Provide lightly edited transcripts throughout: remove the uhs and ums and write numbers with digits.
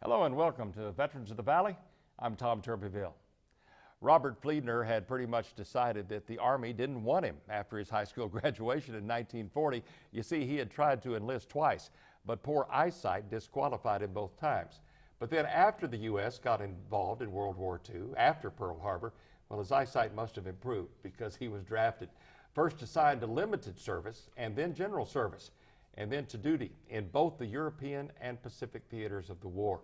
Hello and welcome to Veterans of the Valley. I'm Tom Turbeville. Robert Fliedner had pretty much decided that the Army didn't want him after his high school graduation in 1940. You see, he had tried to enlist twice, but poor eyesight disqualified him both times. But then after the U.S. got involved in World War II, after Pearl Harbor, well, his eyesight must have improved because he was drafted, first assigned to limited service and then general service, and then to duty in both the European and Pacific theaters of the war.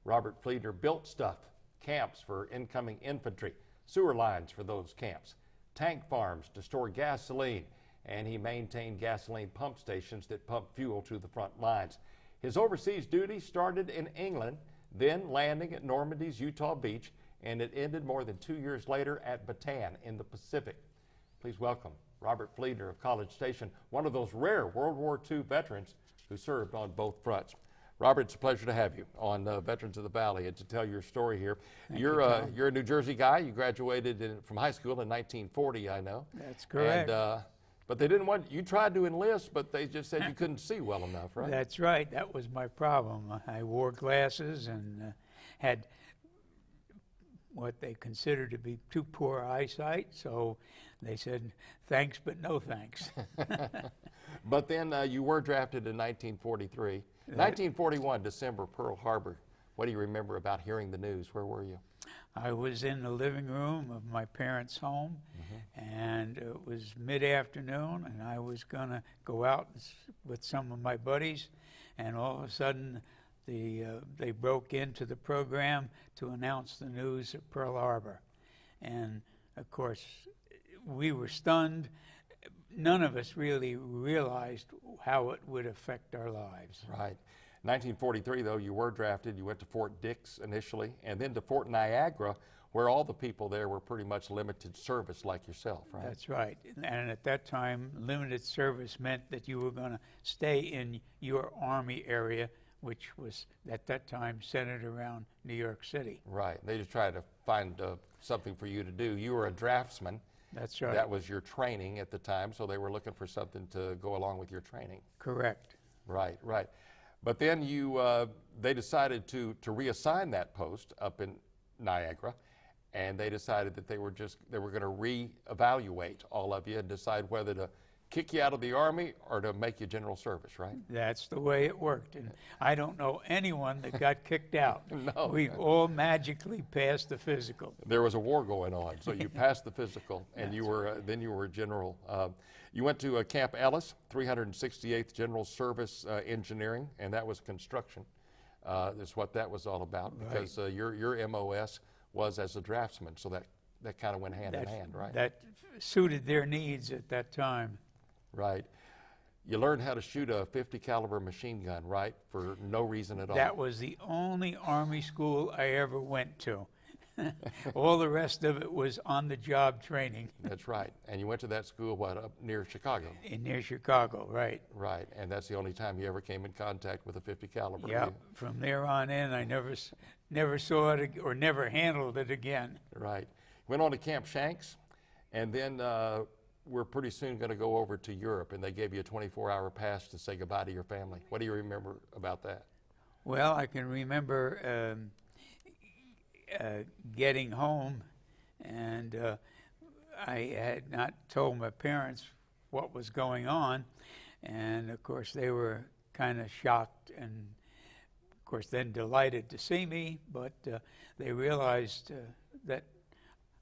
Robert Fliedner built stuff, camps for incoming infantry, sewer lines for those camps, tank farms to store gasoline, and he maintained gasoline pump stations that pumped fuel to the front lines. His overseas duty started in England, then landing at Normandy's Utah Beach, and it ended more than 2 years later at Bataan in the Pacific. Please welcome Robert Fliedner of College Station, one of those rare World War II veterans who served on both fronts. Robert, it's a pleasure to have you on Veterans of the Valley and to tell your story here. You're a New Jersey guy. You graduated from high school in 1940, I know. That's correct. And, but they didn't want you. Tried to enlist, but they just said you couldn't see well enough, right? That's right. That was my problem. I wore glasses and had what they considered to be too poor eyesight, so they said, thanks, but no thanks. But then you were drafted in 1943. 1941, December, Pearl Harbor. What do you remember about hearing the news? Where were you? I was in the living room of my parents' home, and it was mid-afternoon, and I was going to go out with some of my buddies, and all of a sudden they broke into the program to announce the news at Pearl Harbor. And, of course, we were stunned. None of us really realized how it would affect our lives. Right. 1943, though, you were drafted. You went to Fort Dix initially, and then to Fort Niagara, where all the people there were pretty much limited service like yourself, right? That's right. And at that time, limited service meant that you were going to stay in your Army area, which was at that time centered around New York City. Right. They just tried to find something for you to do. You were a draftsman. That's right. That was your training at the time, so they were looking for something to go along with your training. Correct. Right, right. But then they decided to reassign that post up in Niagara, and they decided that they were going to reevaluate all of you and decide whether to kick you out of the Army or to make you general service, right? That's the way it worked. And I don't know anyone that got kicked out. No. We all magically passed the physical. There was a war going on, so you passed the physical, and then you were a general. You went to Camp Ellis, 368th General Service Engineering, and that was construction. That's what that was all about, because your MOS was as a draftsman, so that kind of went hand in hand, right? That suited their needs at that time. Right. You learned how to shoot a .50 caliber machine gun, right? For no reason at all. That was the only Army school I ever went to. All the rest of it was on-the-job training. That's right. And you went to that school, what, up near Chicago? Near Chicago, right. Right. And that's the only time you ever came in contact with a .50 caliber. Yeah. From there on in, I never saw it or never handled it again. Right. Went on to Camp Shanks, and then we're pretty soon going to go over to Europe, and they gave you a 24-hour pass to say goodbye to your family. What do you remember about that? Well, I can remember getting home, and I had not told my parents what was going on, and of course they were kind of shocked and of course then delighted to see me, but they realized that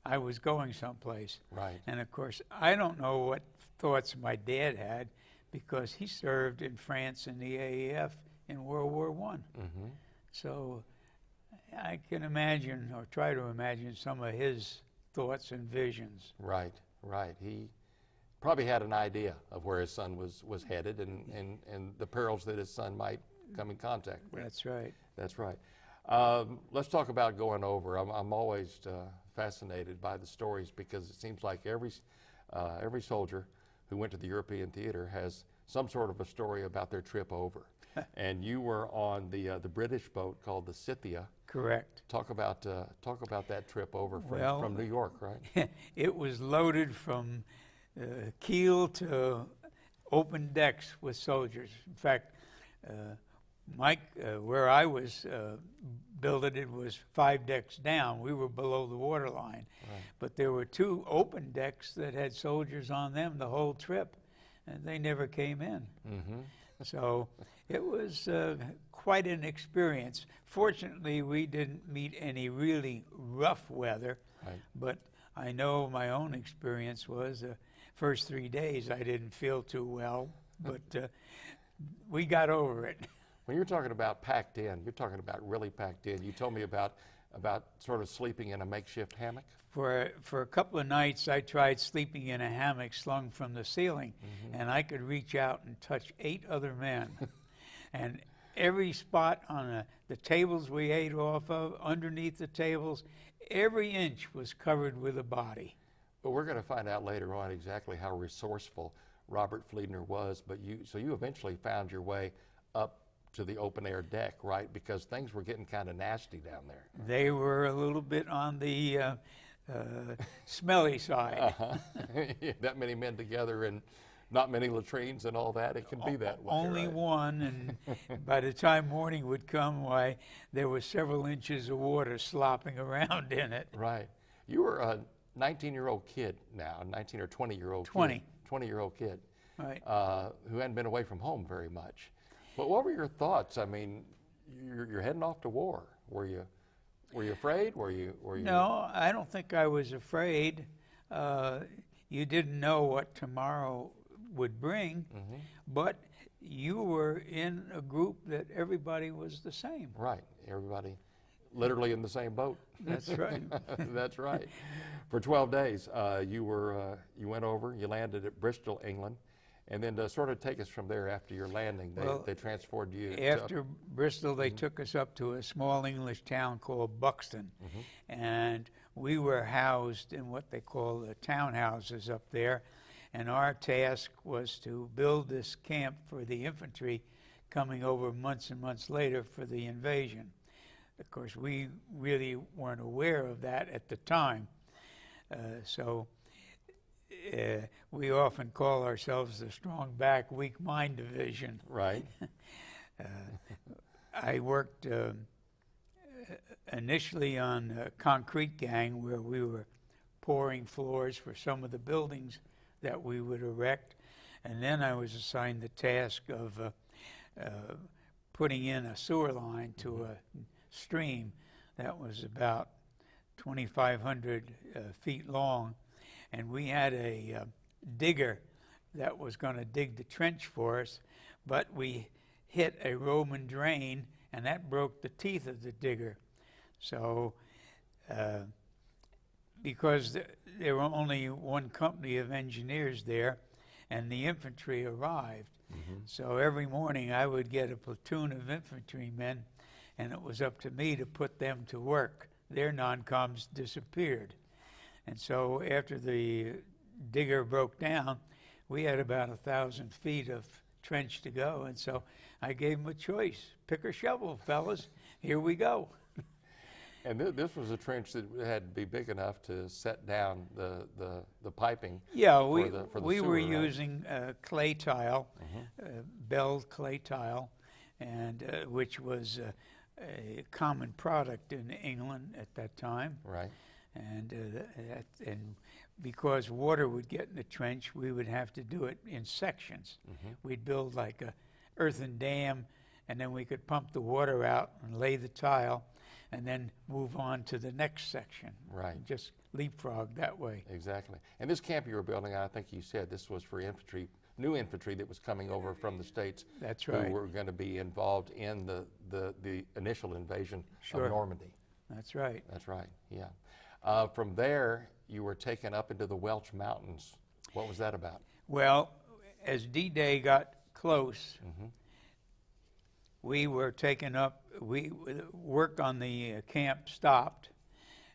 I was going someplace. Right. And of course, I don't know what thoughts my dad had, because he served in France in the AEF in World War I. Mm-hmm. So I can imagine, or try to imagine, some of his thoughts and visions. Right, right. He probably had an idea of where his son was headed and the perils that his son might come in contact with. That's right. That's right. Let's talk about going over. I'm always fascinated by the stories, because it seems like every soldier who went to the European theater has some sort of a story about their trip over. And you were on the British boat called the Scythia. Correct. Talk about that trip over from New York, right? It was loaded from keel to open decks with soldiers. In fact, Mike, where I was billeted, it was 5 decks down. We were below the water line. Right. But there were 2 open decks that had soldiers on them the whole trip, and they never came in. Mm-hmm. So it was quite an experience. Fortunately, we didn't meet any really rough weather, Right. but I know my own experience was the first 3 days I didn't feel too well, but we got over it. When you're talking about packed in, you're talking about really packed in. You told me about sort of sleeping in a makeshift hammock. For a couple of nights, I tried sleeping in a hammock slung from the ceiling, and I could reach out and touch 8 other men. And every spot on the tables we ate off of, underneath the tables, every inch was covered with a body. But we're going to find out later on exactly how resourceful Robert Fliedner was. But you eventually found your way up to the open air deck, right? Because things were getting kind of nasty down there. They were a little bit on the smelly side. That many men together and not many latrines and all that, it can be that way. Only right? one, and by the time morning would come, why, there was several inches of water slopping around in it. Right. You were a 19-year-old kid now, a 19 or 20-year-old 20. 20-year-old kid Right. who hadn't been away from home very much. But what were your thoughts? I mean, you're heading off to war. Were you afraid? Were you? No, I don't think I was afraid. You didn't know what tomorrow would bring, but you were in a group that everybody was the same. Right. Everybody literally in the same boat. That's right. That's right. For 12 days, you went over, you landed at Bristol, England, and then to sort of take us from there after your landing, they transported you. After Bristol, they took us up to a small English town called Buxton, and we were housed in what they call the townhouses up there, and our task was to build this camp for the infantry coming over months and months later for the invasion. Of course, we really weren't aware of that at the time, so we often call ourselves the strong back, weak mind division. Right. I worked initially on a concrete gang where we were pouring floors for some of the buildings that we would erect, and then I was assigned the task of putting in a sewer line to a stream that was about 2,500 feet long, and we had a digger that was going to dig the trench for us, but we hit a Roman drain, and that broke the teeth of the digger. So because there were only one company of engineers there, and the infantry arrived. So every morning I would get a platoon of infantrymen, and it was up to me to put them to work. Their non-coms disappeared. And so after the digger broke down, we had about 1,000 feet of trench to go, and so I gave them a choice. Pick or shovel, fellas. Here we go. And this was a trench that had to be big enough to set down the piping. Yeah, for the we sewer, were right? using clay tile, belled clay tile, and which was a common product in England at that time. Right. And because water would get in the trench, we would have to do it in sections. We'd build like a earthen dam, and then we could pump the water out and lay the tile, and then move on to the next section. Right. And just leapfrog that way. Exactly. And this camp you were building, I think you said this was for infantry, new infantry that was coming over from the States. That's right. Who were going to be involved in the initial invasion Sure. of Normandy. That's right. That's right, yeah. From there, you were taken up into the Welsh Mountains. What was that about? Well, as D-Day got close, we were taken up, work on the camp stopped,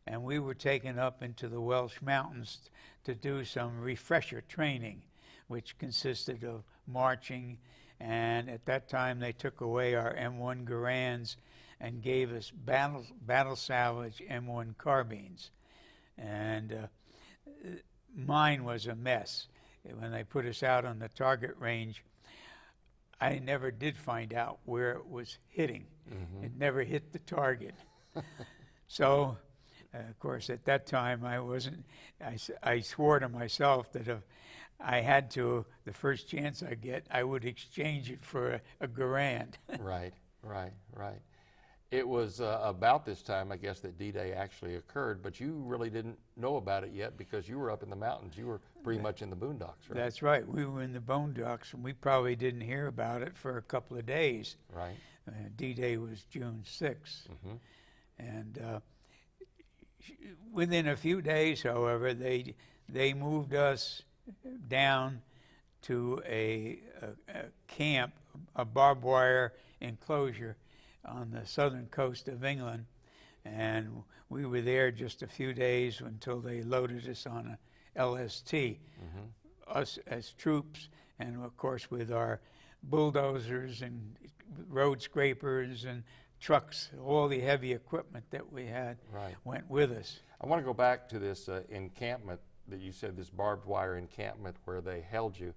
and we were taken up into the Welsh Mountains to do some refresher training, which consisted of marching, and at that time they took away our M1 Garands and gave us battle salvage M1 carbines. And mine was a mess. When they put us out on the target range, I never did find out where it was hitting. It never hit the target. So, of course, at that time, I swore to myself that if I had to, the first chance I get, I would exchange it for a Garand. Right. It was about this time, I guess, that D-Day actually occurred, but you really didn't know about it yet because you were up in the mountains. You were pretty much in the boondocks, right? That's right. We were in the boondocks, and we probably didn't hear about it for a couple of days. Right. D-Day was June 6th. And within a few days, however, they moved us down to a camp, a barbed wire enclosure on the southern coast of England, and we were there just a few days until they loaded us on a LST, us as troops, and of course with our bulldozers and road scrapers and trucks, all the heavy equipment that we had went with us. I want to go back to this encampment that you said, this barbed wire encampment where they held you.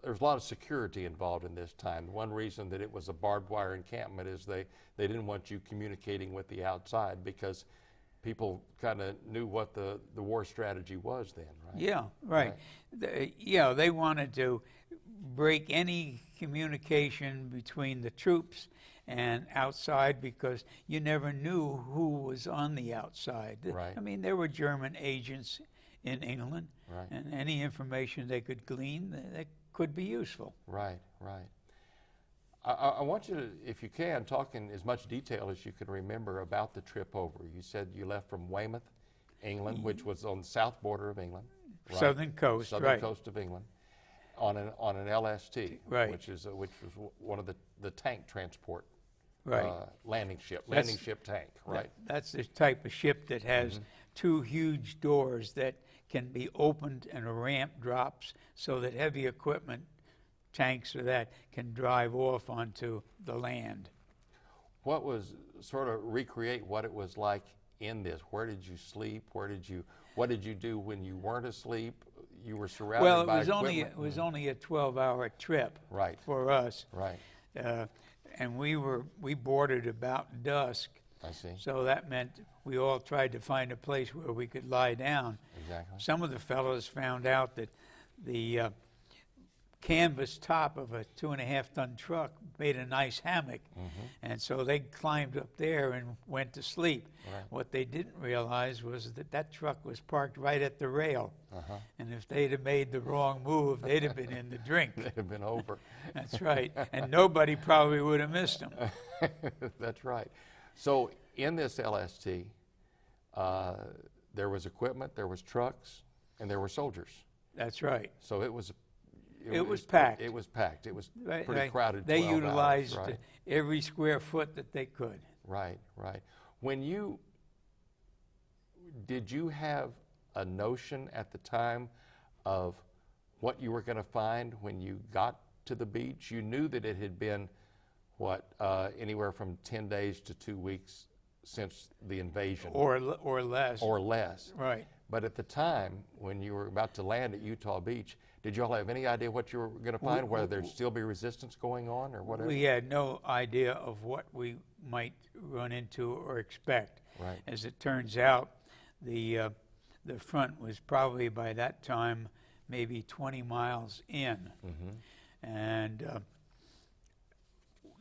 There's a lot of security involved in this time. One reason that it was a barbed wire encampment is they didn't want you communicating with the outside because people kind of knew what the war strategy was then, right? Yeah, right. They wanted to break any communication between the troops and outside because you never knew who was on the outside. Right. I mean, there were German agents in England, and any information they could glean, that could be useful. Right. I want you to, if you can, talk in as much detail as you can remember about the trip over. You said you left from Weymouth, England, which was on the south border of England. Right? Southern coast, Southern coast of England, on an LST, right? Which was one of the tank transport, right? Landing ship tank, right? That's the type of ship that has two huge doors that can be opened and a ramp drops so that heavy equipment, tanks or that, can drive off onto the land. What was, sort of recreate what it was like in this? Where did you sleep? What did you do when you weren't asleep? You were surrounded by equipment. It was only a 12-hour trip for us. Right. And we boarded about dusk. I see. So that meant we all tried to find a place where we could lie down. Exactly. Some of the fellows found out that the canvas top of a 2.5-ton truck made a nice hammock, and so they climbed up there and went to sleep. Right. What they didn't realize was that truck was parked right at the rail, and if they'd have made the wrong move, they'd have been in the drink. They'd have been over. That's right, and nobody probably would have missed them. That's right. So in this LST, there was equipment, there was trucks, and there were soldiers. That's right. So it was packed. It was packed. It was Right, pretty right. crowded. They 12 utilized hours, right? every square foot that they could. Right. Did you have a notion at the time of what you were going to find when you got to the beach? You knew that it had been, anywhere from 10 days to 2 weeks since the invasion. Or less. Or less. Right. But at the time, when you were about to land at Utah Beach, did you all have any idea what you were going to find, whether there'd still be resistance going on or whatever? We had no idea of what we might run into or expect. Right. As it turns out, the front was probably by that time maybe 20 miles in. And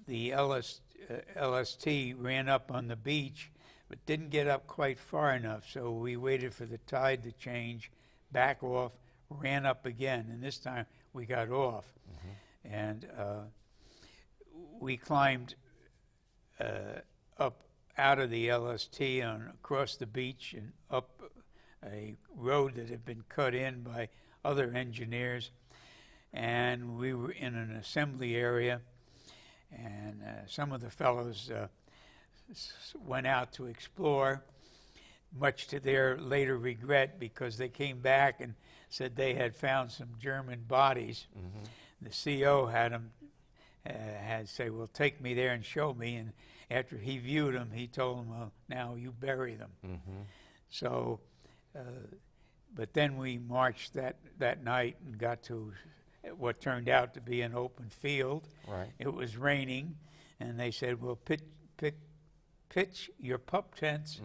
the LST ran up on the beach, but didn't get up quite far enough, so we waited for the tide to change, back off, ran up again, and this time we got off. And we climbed up out of the LST and across the beach and up a road that had been cut in by other engineers, and we were in an assembly area, and some of the fellows went out to explore, much to their later regret, because they came back and said they had found some German bodies. The CO had them say, well, take me there and show me, and after he viewed them, he told them, well, now you bury them. But then we marched that night and got to what turned out to be an open field. Right. It was raining, and they said, well, pitch your pup tents,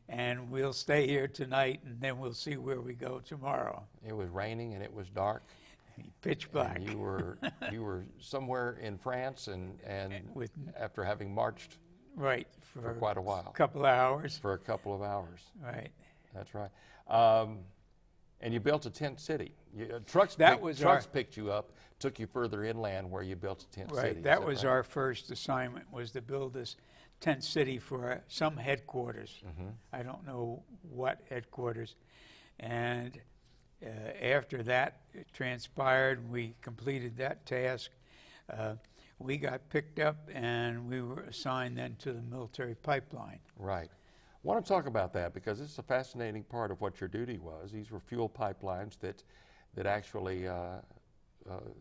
and we'll stay here tonight, and then we'll see where we go tomorrow. It was raining and it was dark. Pitch black. And you were somewhere in France, and With, after having marched right, for quite a while. a couple of hours. For a couple of hours. Right. That's right. And you built a tent city. Trucks picked you up, took you further inland where you built a tent city. Right. That was our first assignment, was to build this tent city for some headquarters. I don't know what headquarters. And after that transpired, we completed that task. We got picked up and we were assigned then to the military pipeline. Right. I want to talk about that because it's a fascinating part of what your duty was. These were fuel pipelines that actually,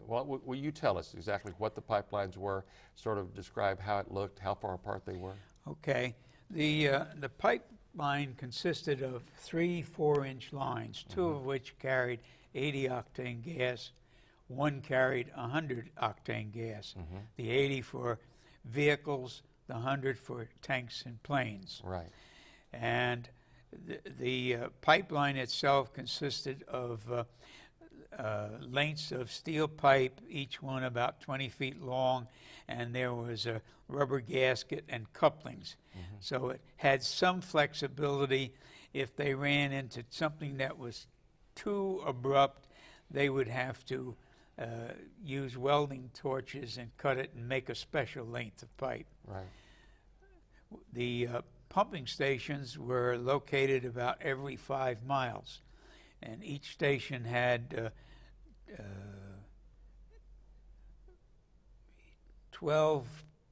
well, will you tell us exactly what the pipelines were, sort of describe how it looked, how far apart they were? Okay. The pipeline consisted of 3 4-inch lines, 2 of which carried 80-octane gas, 1 carried 100-octane gas. The 80 for vehicles, the 100 for tanks and planes. Right. And the pipeline itself consisted of lengths of steel pipe, each one about 20 feet long, and there was a rubber gasket and couplings. So it had some flexibility. If they ran into something that was too abrupt, they would have to use welding torches and cut it and make a special length of pipe. Right. The pumping stations were located about every 5 miles, and each station had 12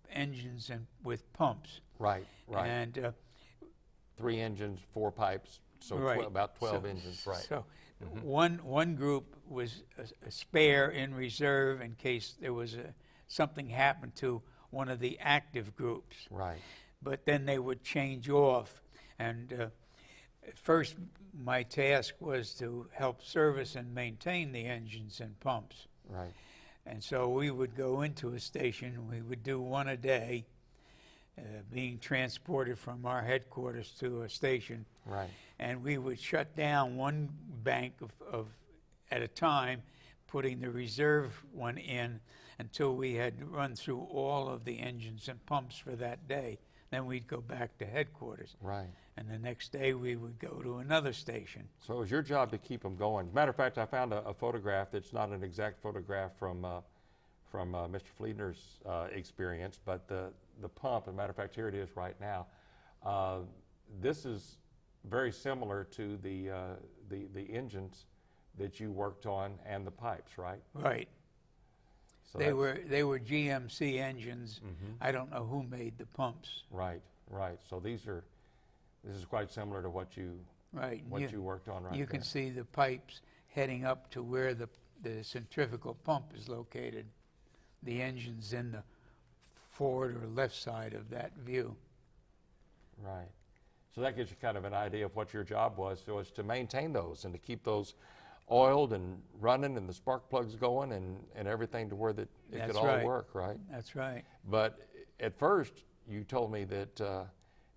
engines and with pumps. Right, right. And 3 engines, 4 pipes, so right. About 12 engines, right. So one group was a spare in reserve in case there was something happened to one of the active groups. Right. But then they would change off. And at first, my task was to help service and maintain the engines and pumps. Right. And so we would go into a station, we would do 1 a day, being transported from our headquarters to a station. Right. And we would shut down 1 bank of at a time, putting the reserve one in until we had run through all of the engines and pumps for that day. Then we'd go back to headquarters. Right. And the next day we would go to another station. So it was your job to keep them going. Matter of fact, I found a photograph that's not an exact photograph from Mr. Fliedner's experience, but the pump, as a matter of fact, here it is right now. This is very similar to the engines that you worked on and the pipes, right? Right. So They were GMC engines. I don't know who made the pumps. Right, right. So this is quite similar to what you Right. you worked on right You there. can see the pipes heading up to where the centrifugal pump is located. The engine's in the forward or left side of that view. Right. So that gives you kind of an idea of what your job was. So it's to maintain those and to keep those oiled and running and the spark plugs going and everything to where that it That's could all right. work, right? That's right. But at first, you told me that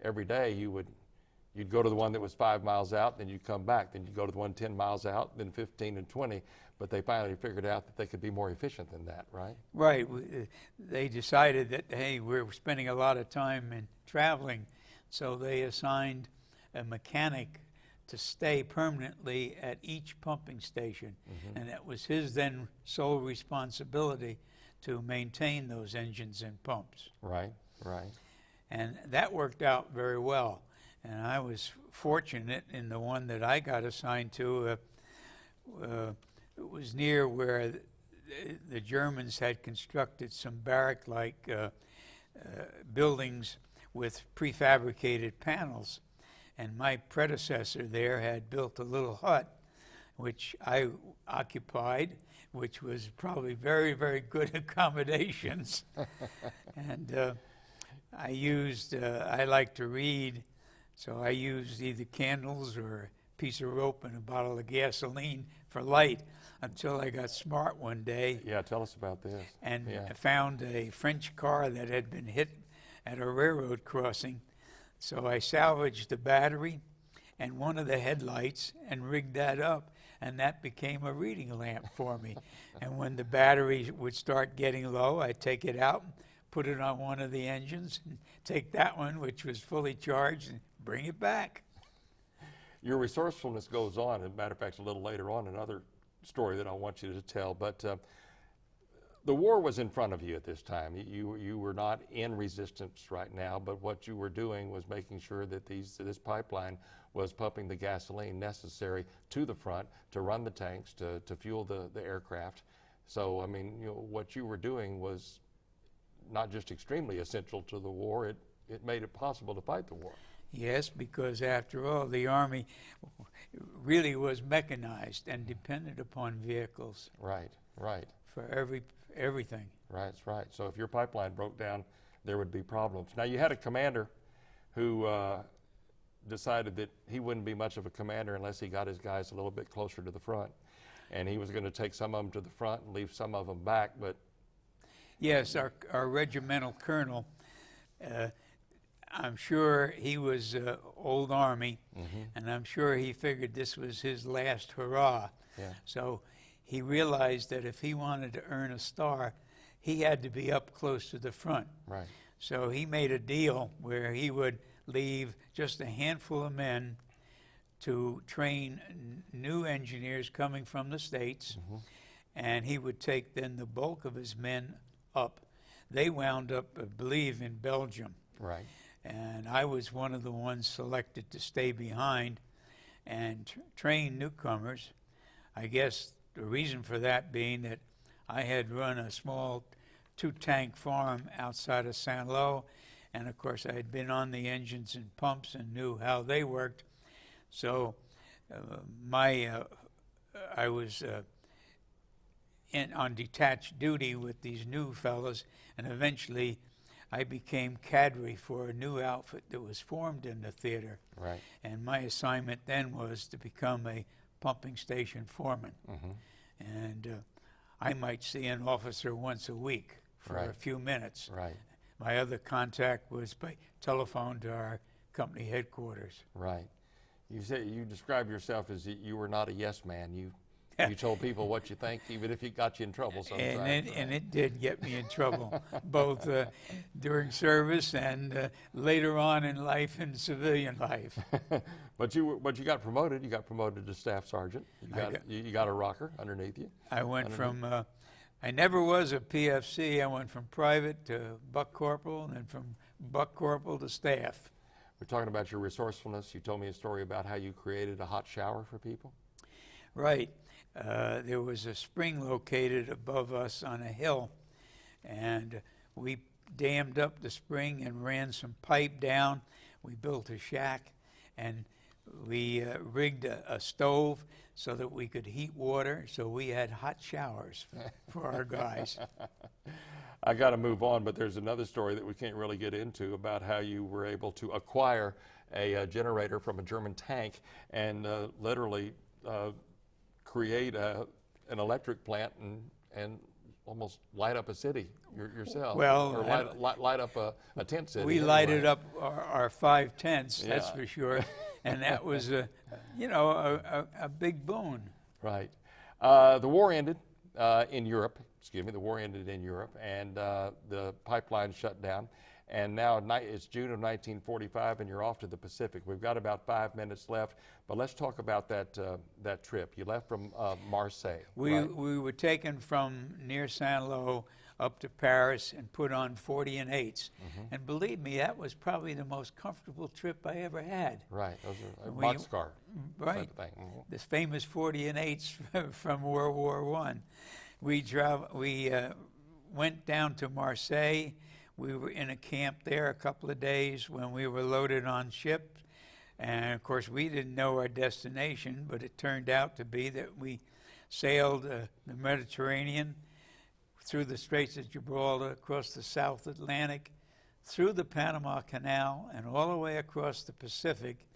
every day you'd go to the one that was 5 miles out, then you'd come back, then you'd go to the one 10 miles out, then 15 and 20, but they finally figured out that they could be more efficient than that, right? Right. They decided that, hey, we're spending a lot of time in traveling, so they assigned a mechanic to stay permanently at each pumping station. And that was his then sole responsibility to maintain those engines and pumps. Right, right. And that worked out very well. And I was fortunate in the one that I got assigned to. It was near where the Germans had constructed some barrack-like buildings with prefabricated panels. And my predecessor there had built a little hut, which I occupied, which was probably very, very good accommodations. And I like to read, so I used either candles or a piece of rope and a bottle of gasoline for light until I got smart one day Yeah, tell us about this. and Yeah. found a French car that had been hit at a railroad crossing. So I salvaged the battery and one of the headlights and rigged that up, and that became a reading lamp for me. And when the battery would start getting low, I'd take it out, put it on one of the engines, and take that one, which was fully charged, and bring it back. Your resourcefulness goes on. As a matter of fact, a little later on, another story that I want you to tell. But the war was in front of you at this time. You were not in resistance right now, but what you were doing was making sure that this pipeline was pumping the gasoline necessary to the front to run the tanks, to fuel the aircraft. So, I mean, what you were doing was not just extremely essential to the war, it made it possible to fight the war. Yes, because after all, the Army really was mechanized and depended upon vehicles Right, right. for everything. Right, that's right. So if your pipeline broke down, there would be problems. Now, you had a commander who decided that he wouldn't be much of a commander unless he got his guys a little bit closer to the front. And he was going to take some of them to the front and leave some of them back, but... Yes, our regimental colonel, I'm sure he was old Army, and I'm sure he figured this was his last hurrah. Yeah. So he realized that if he wanted to earn a star, he had to be up close to the front. Right. So he made a deal where he would leave just a handful of men to train new engineers coming from the States, and he would take then the bulk of his men up. They wound up, I believe, in Belgium. Right. And I was one of the ones selected to stay behind and train newcomers. I guess the reason for that being that I had run a small 2-tank farm outside of St. Lo, and of course I had been on the engines and pumps and knew how they worked. So I was on detached duty with these new fellows, and eventually I became cadre for a new outfit that was formed in the theater. Right. And my assignment then was to become a pumping station foreman. And I might see an officer once a week for a few minutes. Right. My other contact was by telephone to our company headquarters. Right. You describe yourself as you were not a yes man. You told people what you think, even if it got you in trouble sometimes. And it did get me in trouble, both during service and later on in life, in civilian life. But you got promoted. You got promoted to staff sergeant. You got a rocker underneath you. I went from, I never was a PFC. I went from private to buck corporal, and then from buck corporal to staff. We're talking about your resourcefulness. You told me a story about how you created a hot shower for people. Right. There was a spring located above us on a hill, and we dammed up the spring and ran some pipe down. We built a shack, and we rigged a stove so that we could heat water, so we had hot showers for our guys. I got to move on, but there's another story that we can't really get into about how you were able to acquire a generator from a German tank and literally create an electric plant and almost light up a city yourself. Well, or light up a tent city. We lighted up our 5 tents, that's for sure, and that was a big boon. Right. The war ended in Europe. Excuse me. The war ended in Europe, and the pipeline shut down. And now it's June of 1945, and you're off to the Pacific. We've got about 5 minutes left, but let's talk about that trip. You left from Marseille. We were taken from near Saint Lo up to Paris and put on 40 and 8s. And believe me, that was probably the most comfortable trip I ever had. Right, those are boxcar right. type of thing. This famous 40 and 8s from World War I. We went down to Marseille. We were in a camp there a couple of days when we were loaded on ship. And of course, we didn't know our destination, but it turned out to be that we sailed the Mediterranean, through the Straits of Gibraltar, across the South Atlantic, through the Panama Canal, and all the way across the Pacific,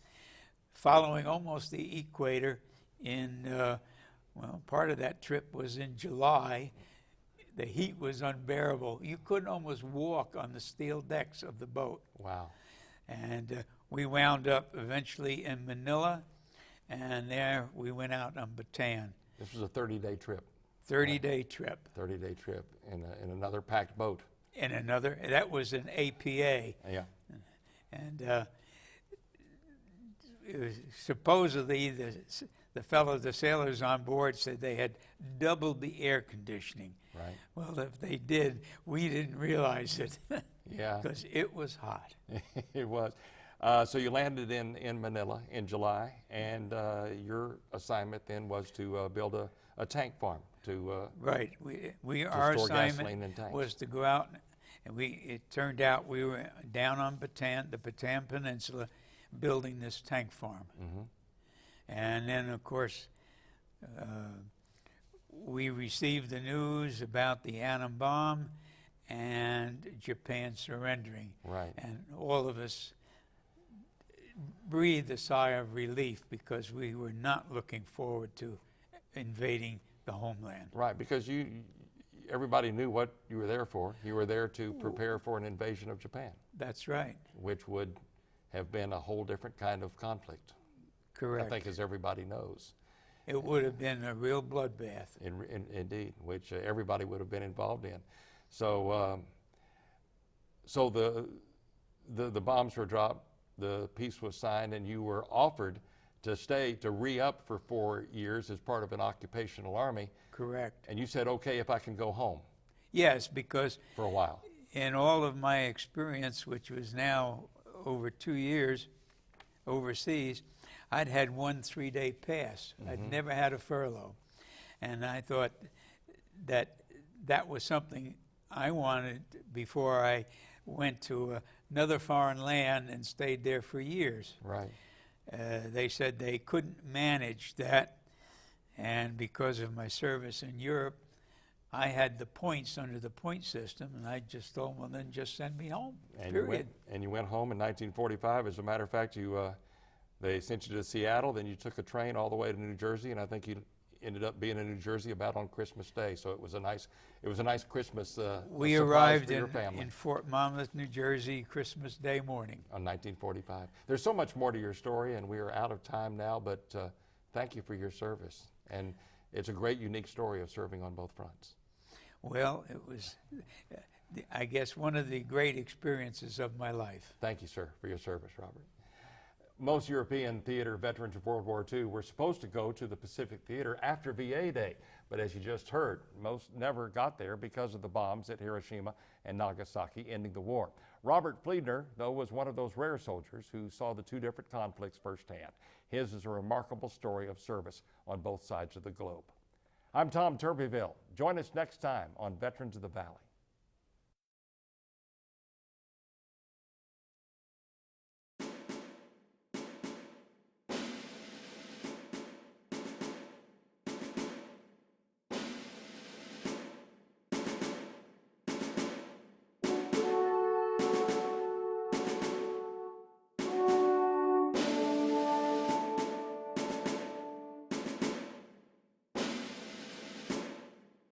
following almost the equator in Well, part of that trip was in July. The heat was unbearable. You couldn't almost walk on the steel decks of the boat. Wow. And we wound up eventually in Manila, and there we went out on Bataan. This was a 30-day trip. 30-day trip. 30-day trip in another packed boat. In another, that was an APA. Yeah. And it was supposedly the sailors on board said they had doubled the air conditioning. Right. Well, if they did, we didn't realize it. Yeah. Because it was hot. It was. So you landed in Manila in July, and your assignment then was to build a tank farm to Right. Our store gasoline in assignment tanks. was to go out, and it turned out we were down on Bataan, the Bataan Peninsula, building this tank farm. Mm-hmm. And then, of course, we received the news about the atom bomb and Japan surrendering. Right. And all of us breathed a sigh of relief because we were not looking forward to invading the homeland. Right, because everybody knew what you were there for. You were there to prepare for an invasion of Japan, That's right. which would have been a whole different kind of conflict. Correct. I think, as everybody knows. It would have been a real bloodbath. Indeed, which everybody would have been involved in. So, so the bombs were dropped, the peace was signed, and you were offered to stay, to re-up for 4 years as part of an occupational army. Correct. And you said, okay, if I can go home Yes, because for a while. in all of my experience, which was now over 2 years overseas, I'd had 1 3-day pass. Mm-hmm. I'd never had a furlough. And I thought that was something I wanted before I went to another foreign land and stayed there for years. Right. They said they couldn't manage that, and because of my service in Europe, I had the points under the point system, and I just told them, well, then just send me home, And period. you went home in 1945. As a matter of fact, they sent you to Seattle, then you took a train all the way to New Jersey, and I think you ended up being in New Jersey about on Christmas Day. So it was a nice Christmas We surprise arrived for your family. in Fort Monmouth, New Jersey, Christmas Day morning. On 1945. There's so much more to your story, and we are out of time now, but thank you for your service. And it's a great, unique story of serving on both fronts. Well, it was, I guess, one of the great experiences of my life. Thank you, sir, for your service, Robert. Most European theater veterans of World War II were supposed to go to the Pacific Theater after VA Day, but as you just heard, most never got there because of the bombs at Hiroshima and Nagasaki ending the war. Robert Fliedner, though, was one of those rare soldiers who saw the 2 different conflicts firsthand. His is a remarkable story of service on both sides of the globe. I'm Tom Turbyville. Join us next time on Veterans of the Valley.